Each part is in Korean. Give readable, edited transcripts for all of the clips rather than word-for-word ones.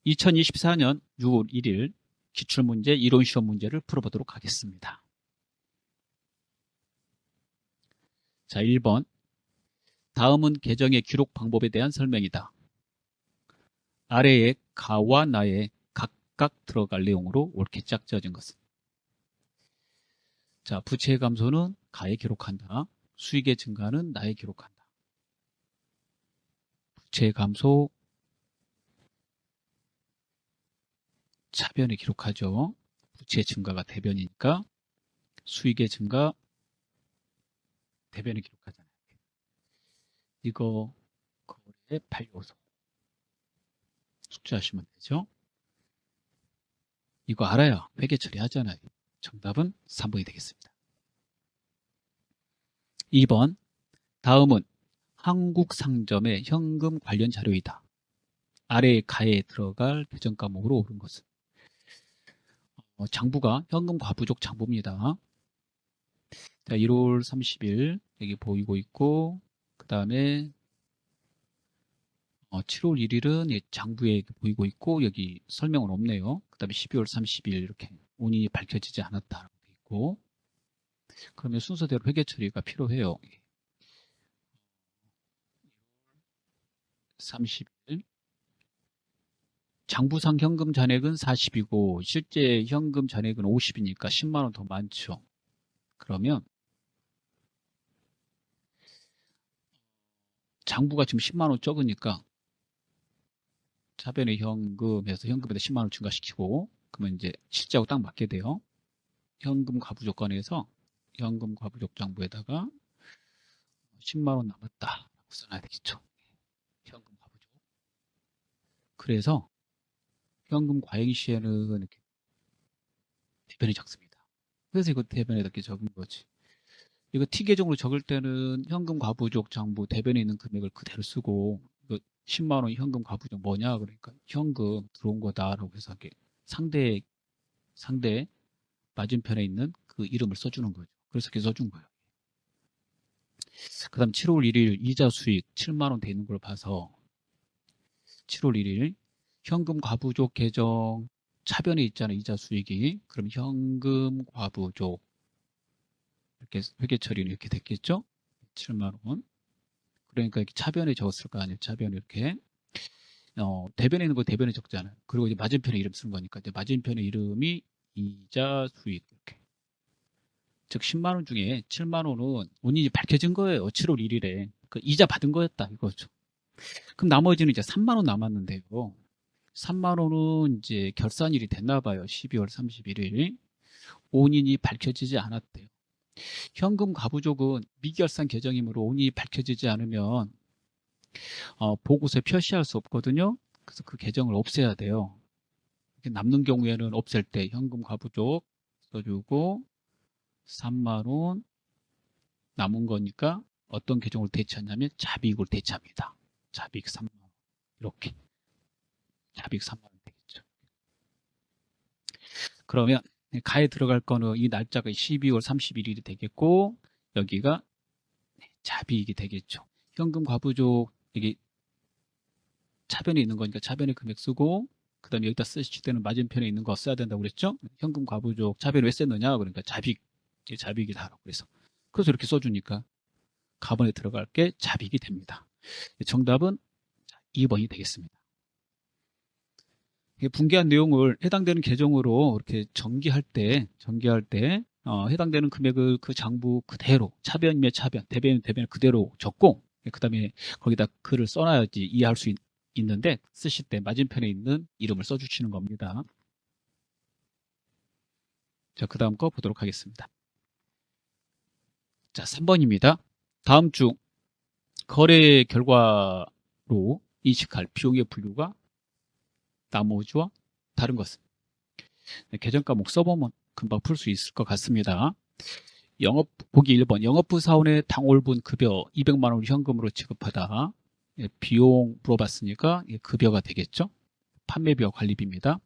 2024년 6월 1일 기출문제 이론시험 문제를 풀어보도록 하겠습니다. 자, 1번. 다음은 계정의 기록 방법에 대한 설명이다. 아래에 가와 나에 각각 들어갈 내용으로 옳게 짝지어진 것은. 자, 부채의 감소는 가에 기록한다. 수익의 증가는 나에 기록한다. 부채의 감소 차변에 기록하죠. 부채의 증가가 대변이니까 수익의 증가 대변에 기록하잖아요. 이거 거래의 8요소 숙지하시면 되죠. 이거 알아야 회계 처리하잖아요. 정답은 3번이 되겠습니다. 2번. 다음은 한국상점의 현금 관련 자료이다. 아래의 가에 들어갈 계정 과목으로 옳은 것은. 장부가 현금 과부족 장부입니다. 자, 1월 30일 여기 보이고 있고, 그 다음에 7월 1일은 장부에 보이고 있고, 여기 설명은 없네요. 그 다음에 12월 30일 이렇게 운이 밝혀지지 않았다라고 되어 있고, 그러면 순서대로 회계 처리가 필요해요. 30일 장부상 현금 잔액은 40이고 실제 현금 잔액은 50이니까 10만 원 더 많죠. 그러면 장부가 지금 10만 원 적으니까 차변의 현금에서 현금에다 10만 원 증가시키고, 그러면 이제 실제하고 딱 맞게 돼요. 현금 과부 조건에서 현금 과부족 장부에다가 10만 원 남았다라고 써놔야 되겠죠. 현금 과부족. 그래서 현금 과잉 시에는 이렇게 대변이 적습니다. 그래서 이거 대변에 이렇게 적은 거지. 이거 T 계정으로 적을 때는 현금 과부족 장부 대변에 있는 금액을 그대로 쓰고, 이거 10만 원 현금 과부족 뭐냐 그러니까 현금 들어온 거다라고 해서 이렇게 상대 맞은편에 있는 그 이름을 써주는 거죠. 그래서 이렇게 써준 거예요. 그 다음 7월 1일 이자 수익 7만 원 돼 있는 걸 봐서 7월 1일 현금 과부족 계정 차변에 있잖아요. 이자 수익이. 그럼 현금 과부족 이렇게 회계 처리는 이렇게 됐겠죠. 7만 원. 그러니까 이렇게 차변에 적었을 거 아니에요. 차변에 이렇게 대변에 있는 거 대변에 적잖아요. 그리고 이제 맞은편에 이름 쓰는 거니까 이제 맞은편에 이름이 이자 수익 이렇게. 즉 10만 원 중에 7만 원은 운이 밝혀진 거예요. 7월 1일에 그 이자 받은 거였다 이거죠. 그럼 나머지는 이제 3만 원 남았는데요. 3만 원은 이제 결산일이 됐나 봐요. 12월 31일. 원인이 밝혀지지 않았대요. 현금 과부족은 미결산 계정이므로 원인이 밝혀지지 않으면 보고서에 표시할 수 없거든요. 그래서 그 계정을 없애야 돼요. 남는 경우에는 없앨 때 현금 과부족 써주고 3만 원 남은 거니까 어떤 계정으로 대체하냐면 자비익으로 대체합니다. 자비익 3만 원 이렇게 자비익 3만 원 되겠죠. 그러면 가에 들어갈 거는 이 날짜가 12월 31일이 되겠고 여기가 자비익이 되겠죠. 현금 과부족 여기 차변에 있는 거니까 차변에 금액 쓰고 그 다음에 여기다 쓰실 때는 맞은편에 있는 거 써야 된다고 그랬죠. 현금 과부족 차변에 왜 썼느냐 그러니까 자비익이다 그래서 이렇게 써주니까 가번에 들어갈 게 자비익이 됩니다. 정답은 2번이 되겠습니다. 분기한 내용을 해당되는 계정으로 이렇게 전기할 때 해당되는 금액을 그 장부 그대로 차변이면 차변, 대변이면 대변 그대로 적고 그 다음에 거기다 글을 써놔야지 이해할 수 있는데 쓰실 때 맞은편에 있는 이름을 써주시는 겁니다. 자, 그 다음 거 보도록 하겠습니다. 자, 3번입니다. 다음 중 거래 결과로 인식할 비용의 분류가 나머지와 다른 것은. 계정 과목 써보면 금방 풀 수 있을 것 같습니다. 보기 1번 영업부 사원의 당월분 급여 200만 원을 현금으로 지급하다. 비용 물어봤으니까 급여가 되겠죠. 판매비와 관리비입니다.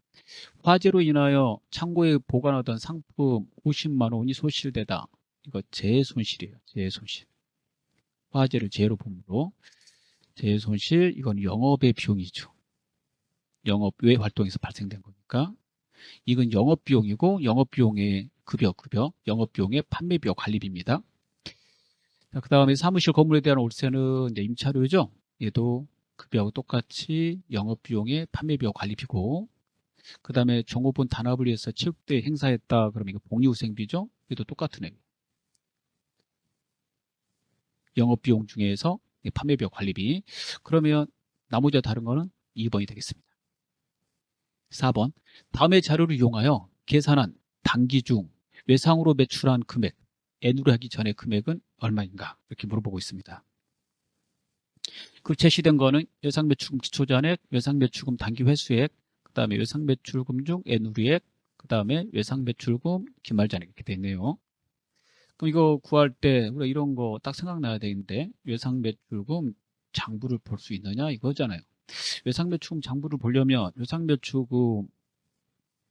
화재로 인하여 창고에 보관하던 상품 50만 원이 소실되다. 이거 재손실이에요. 재손실. 화재를 재로 봄으로 재손실 이건 영업의 비용이죠. 영업 외 활동에서 발생된 거니까. 이건 영업비용이고 영업비용의 급여, 영업비용의 판매비와 관리비입니다. 그 다음에 사무실 건물에 대한 월세는 이제 임차료죠. 얘도 급여하고 똑같이 영업비용의 판매비와 관리비고, 그 다음에 종업원 단합을 위해서 체육대회 행사했다 그러면 이거 복리후생비죠. 얘도 똑같은 애예요. 영업비용 중에서 판매비와 관리비. 그러면 나머지와 다른 거는 2번이 되겠습니다. 4번. 다음의 자료를 이용하여 계산한 단기 중 외상으로 매출한 금액, N으로 하기 전에 금액은 얼마인가? 이렇게 물어보고 있습니다. 그 제시된 거는 외상매출금 기초잔액, 외상매출금 단기 회수액, 그 다음에 외상매출금 중 N우리액, 그 다음에 외상매출금 기말잔액 이렇게 돼 있네요. 그럼 이거 구할 때 우리가 이런 거 딱 생각나야 되는데, 외상매출금 장부를 볼 수 있느냐 이거잖아요. 외상매출금 장부를 보려면 외상매출금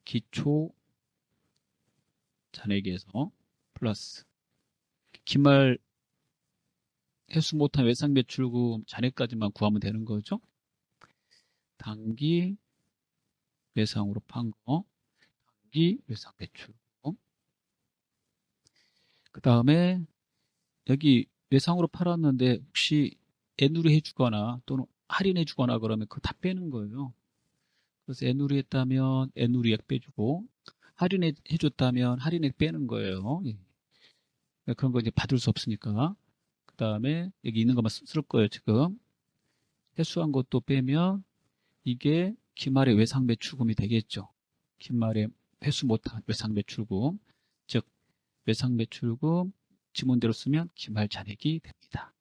기초 잔액에서 플러스 기말 회수 못한 외상매출금 잔액까지만 구하면 되는 거죠. 단기 외상으로 판 거, 단기 외상매출금. 그 다음에 여기 외상으로 팔았는데 혹시 N으로 해주거나 또는 할인해주거나 그러면 그거 다 빼는 거예요. 그래서 N으로 했다면 N으로액 빼주고, 할인해줬다면 할인액 빼는 거예요. 예. 그런 거 이제 받을 수 없으니까. 그 다음에 여기 있는 것만 쓸 거예요. 지금 회수한 것도 빼면 이게 기말의 외상매출금이 되겠죠. 기말에 회수 못한 외상매출금, 즉 외상매출금 지문대로 쓰면 기말 잔액이 됩니다.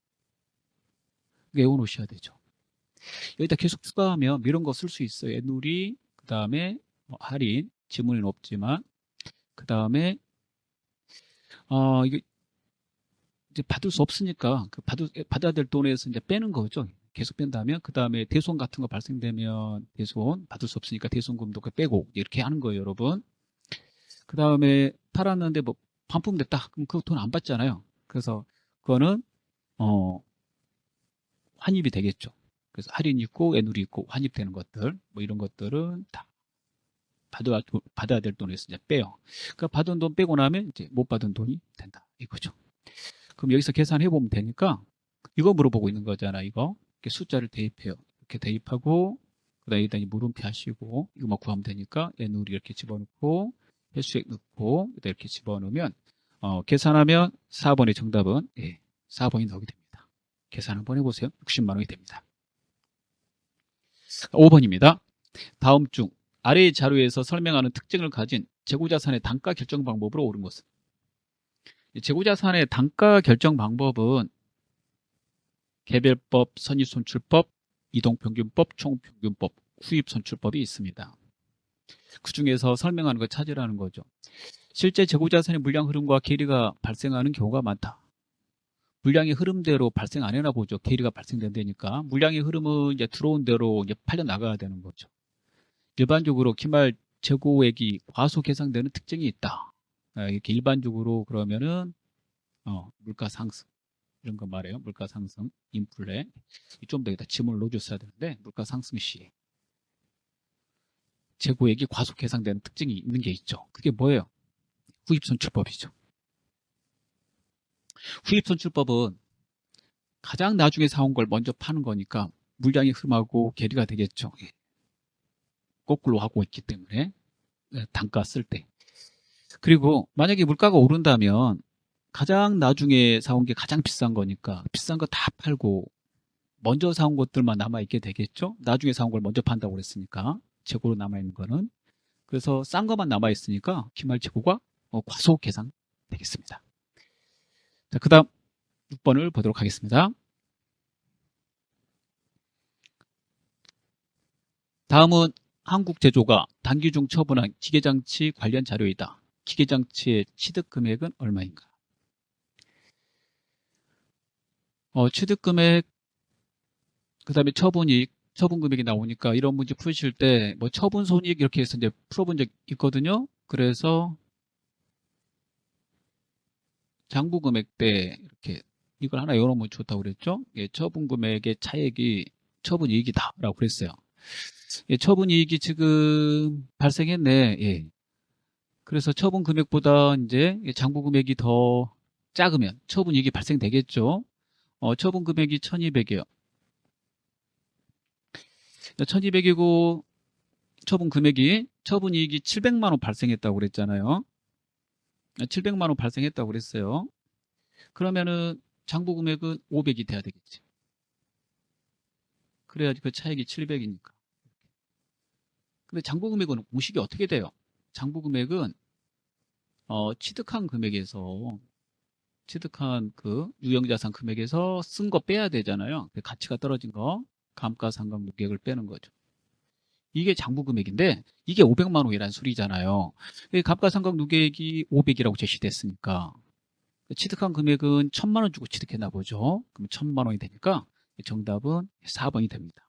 외워놓으셔야 되죠. 여기다 계속 추가하면 이런 거 쓸 수 있어요. N우리, 그 다음에 할인, 지문은 없지만, 그 다음에 이게 이제 받을 수 없으니까 그 받아야 될 돈에서 이제 빼는 거죠. 계속 뺀다면, 그 다음에 대손 같은 거 발생되면 대손 받을 수 없으니까 대손금도 빼고 이렇게 하는 거예요, 여러분. 그 다음에 팔았는데 뭐 반품 됐다. 그럼 그 돈 안 받잖아요. 그래서 그거는 환입이 되겠죠. 그래서 할인 있고 N우리 있고 환입되는 것들, 뭐 이런 것들은 다 받아야 될 돈에서 이제 빼요. 그러니까 받은 돈 빼고 나면 이제 못 받은 돈이 된다 이거죠. 그럼 여기서 계산해 보면 되니까 이거 물어보고 있는 거잖아. 이거 이렇게 숫자를 대입해요. 이렇게 대입하고 그다음에 여기다 물음표 하시고 이거만 구하면 되니까 N우리 이렇게 집어넣고 회수액 넣고 이렇게 집어넣으면 계산하면 4번의 정답은 4번이 나오게 됩니다. 계산 한번 해보세요. 60만 원이 됩니다. 5번입니다. 다음 중 아래의 자료에서 설명하는 특징을 가진 재고자산의 단가 결정 방법으로 옳은 것은? 재고자산의 단가 결정 방법은 개별법, 선입선출법, 이동평균법, 총평균법, 후입선출법이 있습니다. 그 중에서 설명하는 걸 찾으라는 거죠. 실제 재고자산의 물량 흐름과 계리가 발생하는 경우가 많다. 물량의 흐름대로 발생 안 해나 보죠. 계리가 발생된다니까. 물량의 흐름은 이제 들어온 대로 이제 팔려 나가야 되는 거죠. 일반적으로 기말 재고액이 과소 계상되는 특징이 있다. 이렇게 일반적으로 그러면은 물가 상승 이런 거 말해요. 물가 상승, 인플레. 좀 더 여기다 지문을 넣어줬어야 되는데 물가 상승 시 재고액이 과소 계상되는 특징이 있는 게 있죠. 그게 뭐예요? 후입선출법이죠. 후입선출법은 가장 나중에 사온 걸 먼저 파는 거니까 물량이 흐름하고 계리가 되겠죠. 거꾸로 하고 있기 때문에 단가 쓸 때. 그리고 만약에 물가가 오른다면 가장 나중에 사온 게 가장 비싼 거니까 비싼 거 다 팔고 먼저 사온 것들만 남아있게 되겠죠. 나중에 사온 걸 먼저 판다고 그랬으니까 재고로 남아있는 거는. 그래서 싼 것만 남아있으니까 기말 재고가 과소 계산 되겠습니다. 자, 그 다음 6번을 보도록 하겠습니다. 다음은 한국제조가 단기 중 처분한 기계장치 관련 자료이다. 기계장치의 취득금액은 얼마인가? 취득금액, 그 다음에 처분이익, 처분금액이 나오니까 이런 문제 푸실 때 뭐 처분 손익 이렇게 해서 이제 풀어본 적 있거든요. 그래서 장부금액 때 이렇게 이걸 하나 열어놓으면 좋다고 그랬죠. 처분금액의 차액이 처분이익이다라고 그랬어요. 예, 처분 이익이 지금 발생했네. 예. 그래서 처분 금액보다 이제 장부 금액이 더 작으면 처분 이익이 발생되겠죠. 처분 금액이 1200이요. 1200이고 처분 금액이 처분 이익이 700만 원 발생했다고 그랬잖아요. 700만 원 발생했다고 그랬어요. 그러면은 장부 금액은 500이 돼야 되겠지. 그래야지 그 차액이 700이니까. 근데 장부 금액은 공식이 어떻게 돼요? 장부 금액은 취득한 금액에서 취득한 그 유형자산 금액에서 쓴 거 빼야 되잖아요. 그 가치가 떨어진 거 감가상각 누계액을 빼는 거죠. 이게 장부 금액인데 이게 500만 원이라는 소리잖아요. 감가상각 누계액이 500이라고 제시됐으니까 취득한 금액은 1000만 원 주고 취득했나 보죠. 그럼 1000만 원이 되니까 정답은 4번이 됩니다.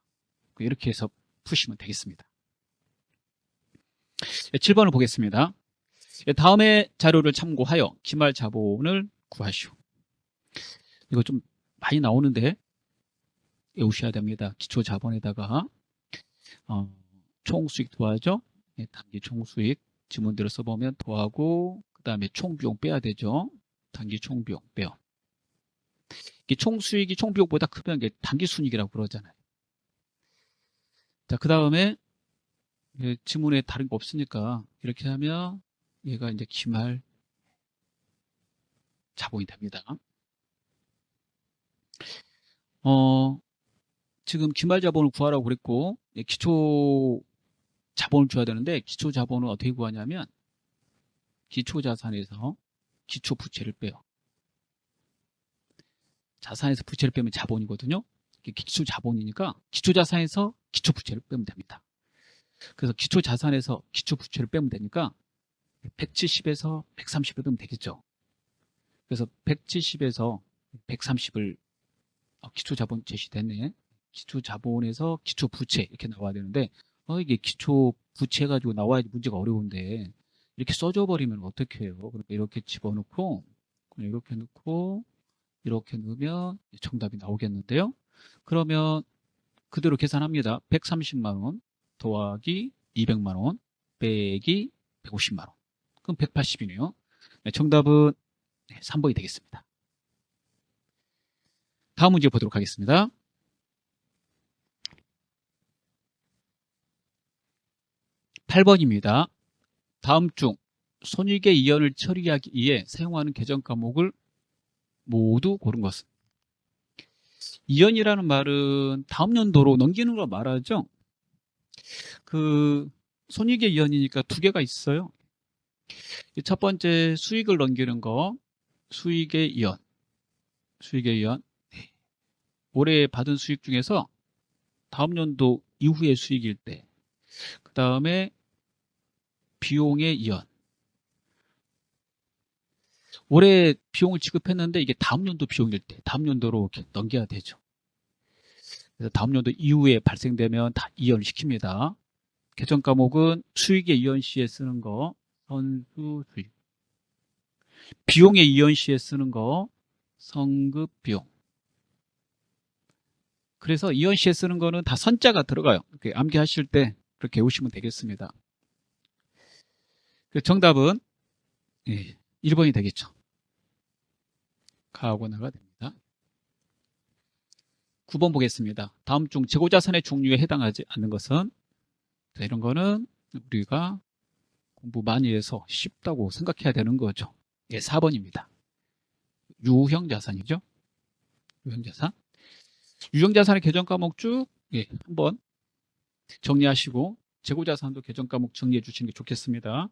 이렇게 해서 푸시면 되겠습니다. 7번을 보겠습니다. 다음의 자료를 참고하여 기말 자본을 구하시오. 이거 좀 많이 나오는데 외우셔야 됩니다. 기초 자본에다가 총수익 더하죠. 단기 총수익 지문대로 써보면 더하고 그 다음에 총비용 빼야 되죠. 단기 총비용 빼요. 이 총수익이 총비용보다 크면 이게 단기 순이익이라고 그러잖아요. 자, 그 다음에 지문에 다른 거 없으니까 이렇게 하면 얘가 이제 기말 자본이 됩니다. 지금 기말 자본을 구하라고 그랬고 기초 자본을 줘야 되는데 기초 자본은 어떻게 구하냐면 기초 자산에서 기초 부채를 빼요. 자산에서 부채를 빼면 자본이거든요. 기초 자본이니까 기초 자산에서 기초 부채를 빼면 됩니다. 그래서 기초 자산에서 기초 부채를 빼면 되니까 170에서 130을 빼면 되겠죠. 그래서 170에서 130을 기초 자본 제시됐네. 기초 자본에서 기초 부채 이렇게 나와야 되는데 이게 기초 부채 가지고 나와야지 문제가 어려운데 이렇게 써줘 버리면 어떻게 해요? 그러니까 이렇게 집어넣고 이렇게 넣고 이렇게 넣으면 정답이 나오겠는데요. 그러면 그대로 계산합니다. 130만 원 더하기 200만 원 빼기 150만 원. 그럼 180이네요. 정답은 3번이 되겠습니다. 다음 문제 보도록 하겠습니다. 8번입니다. 다음 중 손익의 이연을 처리하기 위해 사용하는 계정 과목을 모두 고른 것은? 이연이라는 말은 다음 연도로 넘기는 걸 말하죠. 그 손익의 이연이니까 두 개가 있어요. 첫 번째 수익을 넘기는 거, 수익의 이연. 수익의 이연. 올해 받은 수익 중에서 다음 연도 이후의 수익일 때, 그 다음에 비용의 이연. 올해 비용을 지급했는데 이게 다음 연도 비용일 때, 다음 연도로 이렇게 넘겨야 되죠. 그래서 다음 연도 이후에 발생되면 다 이연을 시킵니다. 계정 과목은 수익의 이연 시에 쓰는 거, 선수 수익. 비용의 이연 시에 쓰는 거, 성급 비용. 그래서 이연 시에 쓰는 거는 다 선자가 들어가요. 이렇게 암기하실 때 그렇게 외우시면 되겠습니다. 정답은 1번이 되겠죠. 가하고나가 됩니다. 9번 보겠습니다. 다음 중 재고자산의 종류에 해당하지 않는 것은? 자, 이런 거는 우리가 공부 많이 해서 쉽다고 생각해야 되는 거죠. 4번입니다. 유형자산이죠. 유형자산. 유형자산의 계정 과목 쭉 한번 정리하시고 재고자산도 계정 과목 정리해 주시는 게 좋겠습니다.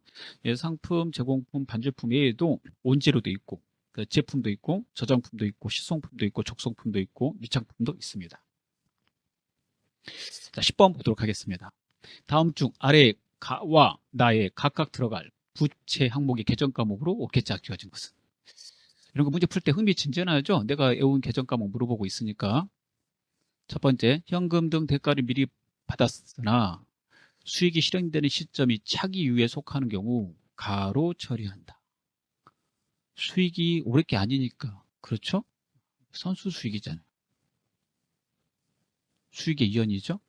상품, 제공품, 반제품 외에도 원재료도 있고 제품도 있고 저장품도 있고 시성품도 있고 적성품도 있고 미착품도 있습니다. 자, 10번 보도록 하겠습니다. 다음 중 아래 가와 나에 각각 들어갈 부채 항목의 계정 과목으로 오케자 지어진 것은? 이런 거 문제 풀 때 흥미진진하죠? 내가 외운 계정 과목 물어보고 있으니까. 첫 번째, 현금 등 대가를 미리 받았으나 수익이 실행되는 시점이 차기 이후에 속하는 경우 가로 처리한다. 수익이 오래 게 아니니까. 그렇죠? 선수 수익이잖아요. 수익의 이연이죠.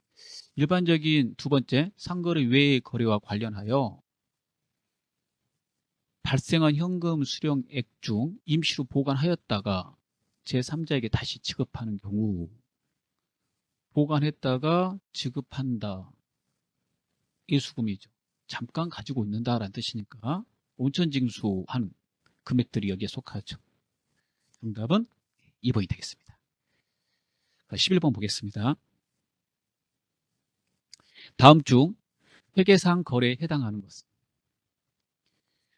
일반적인 두 번째, 상거래 외의 거래와 관련하여 발생한 현금 수령액 중 임시로 보관하였다가 제3자에게 다시 지급하는 경우, 보관했다가 지급한다. 이 수금이죠. 잠깐 가지고 있는다라는 뜻이니까 온천징수한 금액들이 여기에 속하죠. 정답은 2번이 되겠습니다. 11번 보겠습니다. 다음 중 회계상 거래에 해당하는 것은?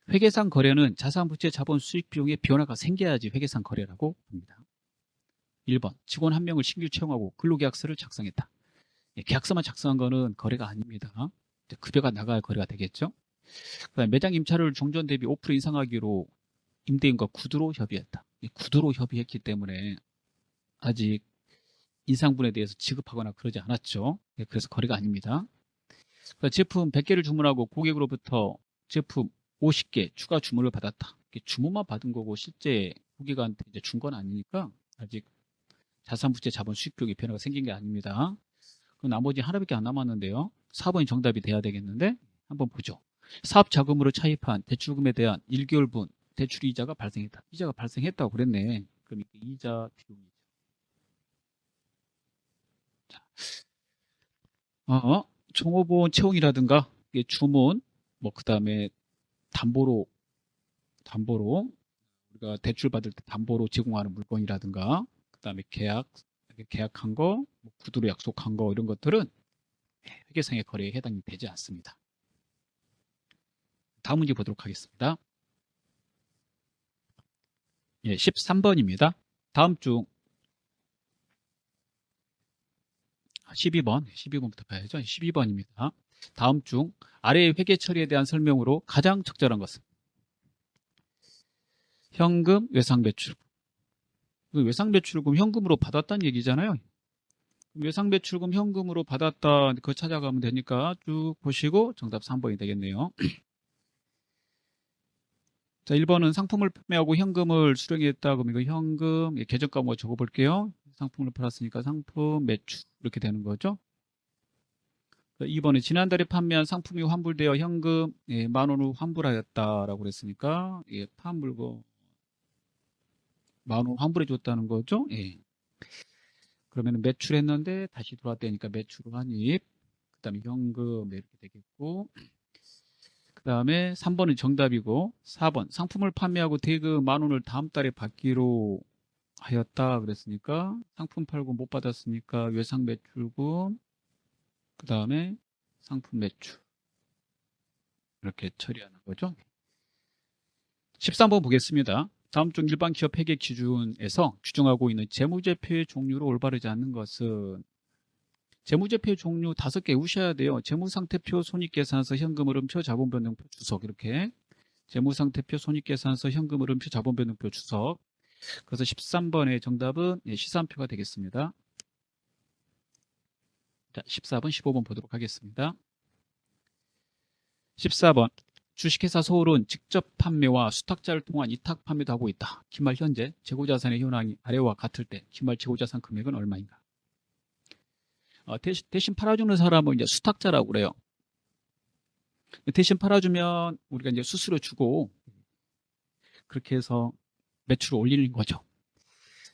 회계상 거래는 자산부채 자본 수익 비용의 변화가 생겨야지 회계상 거래라고 합니다. 1번, 직원 한 명을 신규 채용하고 근로계약서를 작성했다. 계약서만 작성한 거는 거래가 아닙니다. 급여가 나가야 거래가 되겠죠. 그다음에 매장 임차료를 종전 대비 5% 인상하기로 임대인과 구두로 협의했다. 구두로 협의했기 때문에 아직 인상분에 대해서 지급하거나 그러지 않았죠. 그래서 거래가 아닙니다. 제품 100개를 주문하고 고객으로부터 제품 50개 추가 주문을 받았다. 주문만 받은 거고 실제 고객한테 이제 준 건 아니니까 아직 자산부채 자본 수익비용의 변화가 생긴 게 아닙니다. 나머지 하나밖에 안 남았는데요. 4번이 정답이 돼야 되겠는데 한번 보죠. 사업 자금으로 차입한 대출금에 대한 1개월분 대출 이자가 발생했다. 이자가 발생했다고 그랬네. 그럼 이게 이자 비용이죠. 종업원 채용이라든가 주문, 그 다음에 담보로 우리가 대출 받을 때 담보로 제공하는 물건이라든가, 그 다음에 계약한 거, 구두로 약속한 거 이런 것들은 회계상의 거래에 해당이 되지 않습니다. 다음 문제 보도록 하겠습니다. 13번입니다. 다음 중 12번부터 봐야죠. 12번입니다. 다음 중 아래의 회계 처리에 대한 설명으로 가장 적절한 것은? 현금, 외상배출금. 외상배출금 현금으로 받았다는 얘기잖아요. 외상배출금 현금으로 받았다. 그거 찾아가면 되니까 쭉 보시고 정답 3번이 되겠네요. 자, 1번은 상품을 판매하고 현금을 수령했다. 그럼 이거 현금, 계정가 뭐 적어볼게요. 상품을 팔았으니까 상품, 매출 이렇게 되는 거죠. 2번은 지난달에 판매한 상품이 환불되어 현금 10,000원을 환불하였다라고 그랬으니까 판 물건 10,000원 환불해 줬다는 거죠. 그러면 매출했는데 다시 돌아왔다니까 매출 환입, 그 다음에 현금 이렇게 되겠고, 그 다음에 3번은 정답이고, 4번 상품을 판매하고 대금 10,000원을 다음 달에 받기로 하였다 그랬으니까 상품 팔고 못 받았으니까 외상 매출금, 그 다음에 상품 매출 이렇게 처리하는 거죠. 13번 보겠습니다. 다음 중 일반 기업 회계 기준에서 규정하고 있는 재무제표의 종류로 올바르지 않는 것은? 재무제표의 종류 5개 우셔야 돼요. 재무상태표, 손익계산서, 현금흐름표, 자본변동표, 주석 이렇게 재무상태표, 손익계산서, 현금흐름표, 자본변동표, 주석. 그래서 13번의 정답은 시산표가 되겠습니다. 자, 14번, 15번 보도록 하겠습니다. 14번 주식회사 서울은 직접 판매와 수탁자를 통한 이탁 판매도 하고 있다. 기말 현재 재고자산의 현황이 아래와 같을 때 기말 재고자산 금액은 얼마인가? 대신 팔아주는 사람은 이제 수탁자라고 그래요. 대신 팔아주면 우리가 이제 수수료 주고 그렇게 해서 매출을 올리는 거죠.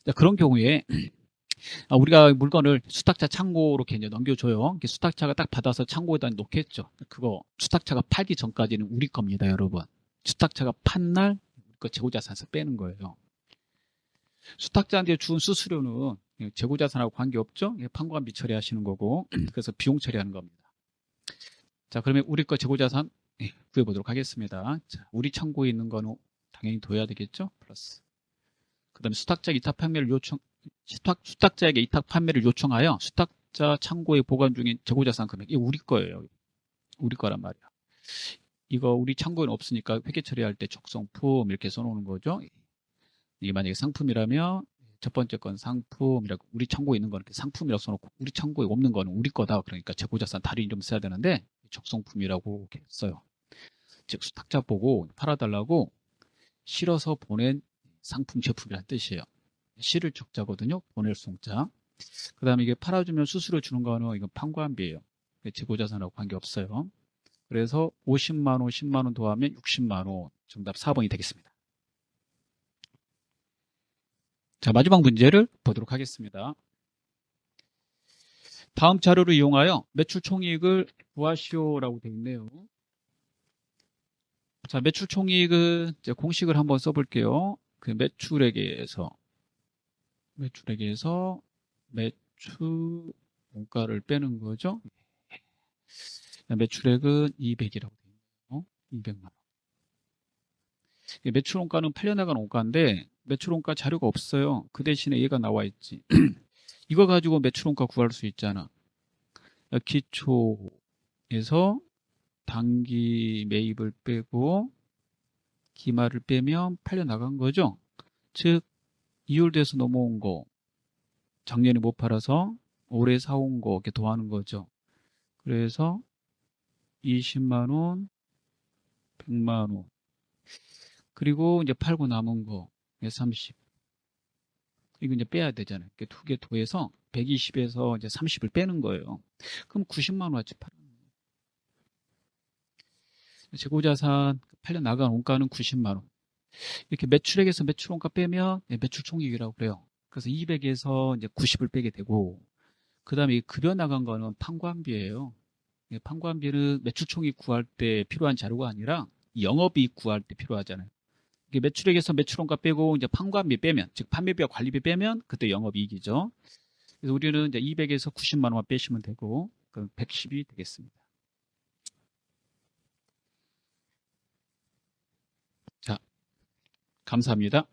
자, 그런 경우에 우리가 물건을 수탁자 창고로 이렇게 이제 넘겨줘요. 수탁자가 딱 받아서 창고에다 놓겠죠. 그거 수탁자가 팔기 전까지는 우리 겁니다, 여러분. 수탁자가 판 날 그 재고자산에서 빼는 거예요. 수탁자한테 준 수수료는 재고자산하고 관계없죠. 판관비 처리하시는 거고, 그래서 비용 처리하는 겁니다. 자, 그러면 우리 거 재고자산 구해보도록 하겠습니다. 자, 우리 창고에 있는 거는 당연히 둬야 되겠죠. 플러스. 그 다음에 수탁자에게 이탁 판매를 요청하여 수탁자 창고에 보관 중인 재고자산 금액, 이게 우리 거예요. 우리 거란 말이야. 이거 우리 창고에는 없으니까 회계 처리할 때 적성품 이렇게 써놓는 거죠. 이게 만약에 상품이라면 첫 번째 건 상품이라고, 우리 창고에 있는 거는 상품이라고 써놓고 우리 창고에 없는 거는 우리 거다. 그러니까 재고자산 다른 이름 써야 되는데 적성품이라고 이렇게 써요. 즉 수탁자 보고 팔아달라고 실어서 보낸 상품 제품이라는 뜻이에요. 실을 적자거든요. 보낼 송자. 그 다음에 이게 팔아주면 수수료 주는 거는 이건 판관비예요. 재고자산하고 관계없어요. 그래서 50만 원, 10만 원 더하면 60만 원. 정답 4번이 되겠습니다. 자, 마지막 문제를 보도록 하겠습니다. 다음 자료를 이용하여 매출 총이익을 구하시오라고 되어 있네요. 자, 매출 총이익은 이제 공식을 한번 써볼게요. 그 매출액에서 매출 원가를 빼는 거죠. 매출액은 200이라고 되어 있네요. 200만 원. 매출 원가는 팔려나간 원가인데 매출 원가 자료가 없어요. 그 대신에 얘가 나와 있지. 이거 가지고 매출 원가 구할 수 있잖아. 기초에서 단기 매입을 빼고 기말을 빼면 팔려나간 거죠. 즉 이율돼서 넘어온 거, 작년에 못 팔아서 올해 사온 거 이렇게 더하는 거죠. 그래서 20만 원, 100만 원, 그리고 이제 팔고 남은 거 30. 이거 이제 빼야 되잖아요. 두 개 더해서 120에서 이제 30을 빼는 거예요. 그럼 90만 원어치 팔아. 재고자산 팔려 나간 원가는 90만 원. 이렇게 매출액에서 매출 원가 빼면 매출 총이익이라고 그래요. 그래서 200에서 이제 90을 빼게 되고, 그 다음에 급여 나간 거는 판관비예요. 판관비는 매출 총이익 구할 때 필요한 자료가 아니라 영업이익 구할 때 필요하잖아요. 이게 매출액에서 매출 원가 빼고 이제 판관비 빼면, 즉 판매비와 관리비 빼면 그때 영업이익이죠. 그래서 우리는 이제 200에서 90만 원만 빼시면 되고, 그럼 110이 되겠습니다. 자, 감사합니다.